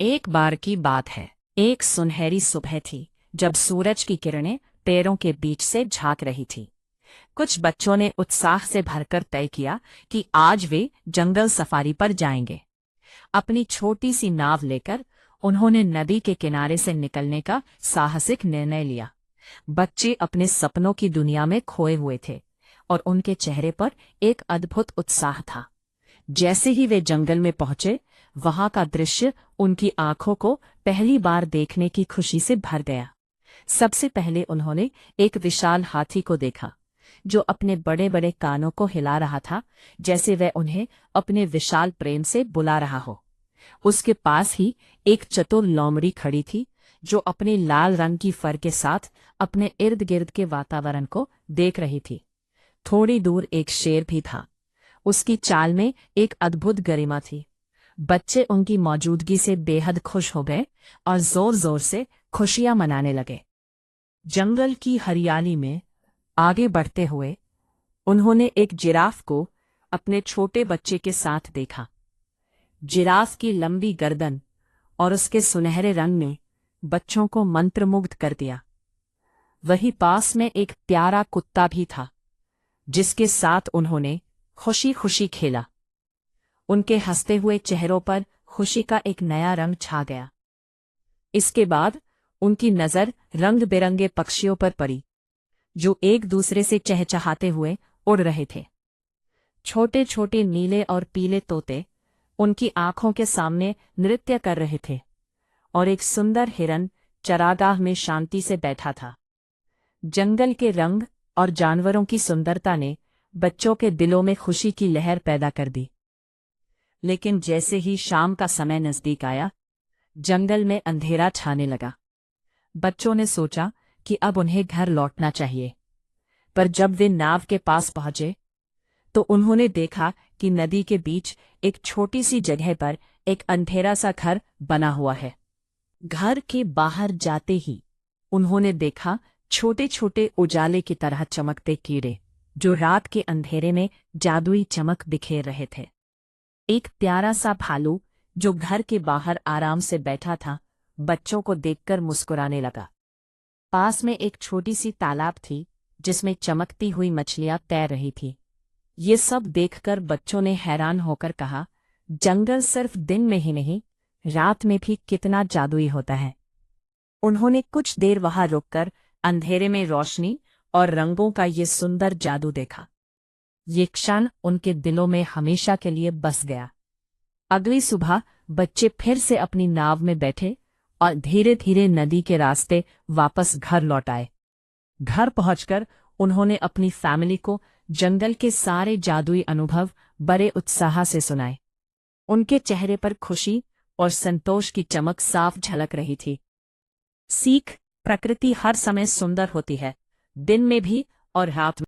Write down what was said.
एक बार की बात है। एक सुनहरी सुबह थी जब सूरज की किरणें पेड़ों के बीच से झांक रही थी। कुछ बच्चों ने उत्साह से भरकर तय किया कि आज वे जंगल सफारी पर जाएंगे। अपनी छोटी सी नाव लेकर उन्होंने नदी के किनारे से निकलने का साहसिक निर्णय लिया। बच्चे अपने सपनों की दुनिया में खोए हुए थे और उनके चेहरे पर एक अद्भुत उत्साह था। जैसे ही वे जंगल में पहुंचे, वहां का दृश्य उनकी आंखों को पहली बार देखने की खुशी से भर गया। सबसे पहले उन्होंने एक विशाल हाथी को देखा, जो अपने बड़े बड़े कानों को हिला रहा था, जैसे वह उन्हें अपने विशाल प्रेम से बुला रहा हो। उसके पास ही एक चतुर लोमड़ी खड़ी थी, जो अपने लाल रंग की फर के साथ अपने इर्द गिर्द के वातावरण को देख रही थी। थोड़ी दूर एक शेर भी था। उसकी चाल में एक अद्भुत गरिमा थी। बच्चे उनकी मौजूदगी से बेहद खुश हो गए और जोर जोर से खुशियां मनाने लगे। जंगल की हरियाली में आगे बढ़ते हुए उन्होंने एक जिराफ को अपने छोटे बच्चे के साथ देखा। जिराफ की लंबी गर्दन और उसके सुनहरे रंग ने बच्चों को मंत्रमुग्ध कर दिया। वहीं पास में एक प्यारा कुत्ता भी था, जिसके साथ उन्होंने खुशी खुशी खेला। उनके हंसते हुए चेहरों पर खुशी का एक नया रंग छा गया। इसके बाद उनकी नजर रंग बिरंगे पक्षियों पर पड़ी, जो एक दूसरे से चहचहाते हुए उड़ रहे थे। छोटे छोटे नीले और पीले तोते उनकी आंखों के सामने नृत्य कर रहे थे और एक सुंदर हिरन चरागाह में शांति से बैठा था। जंगल के रंग और जानवरों की सुंदरता ने बच्चों के दिलों में खुशी की लहर पैदा कर दी। लेकिन जैसे ही शाम का समय नजदीक आया, जंगल में अंधेरा छाने लगा। बच्चों ने सोचा कि अब उन्हें घर लौटना चाहिए, पर जब वे नाव के पास पहुंचे तो उन्होंने देखा कि नदी के बीच एक छोटी सी जगह पर एक अंधेरा सा घर बना हुआ है। घर के बाहर जाते ही उन्होंने देखा छोटे छोटे उजाले की तरह चमकते कीड़े, जो रात के अंधेरे में जादुई चमक बिखेर रहे थे। एक प्यारा सा भालू जो घर के बाहर आराम से बैठा था, बच्चों को देखकर मुस्कुराने लगा। पास में एक छोटी सी तालाब थी, जिसमें चमकती हुई मछलियां तैर रही थी। ये सब देखकर बच्चों ने हैरान होकर कहा, जंगल सिर्फ दिन में ही नहीं, रात में भी कितना जादुई होता है। उन्होंने कुछ देर वहां रुककर अंधेरे में रोशनी और रंगों का ये सुंदर जादू देखा। ये क्षण उनके दिलों में हमेशा के लिए बस गया। अगली सुबह बच्चे फिर से अपनी नाव में बैठे और धीरे धीरे नदी के रास्ते वापस घर लौट आए। घर पहुंचकर उन्होंने अपनी फैमिली को जंगल के सारे जादुई अनुभव बड़े उत्साह से सुनाए। उनके चेहरे पर खुशी और संतोष की चमक साफ झलक रही थी। सीख: प्रकृति हर समय सुंदर होती है, दिन में भी और रात में।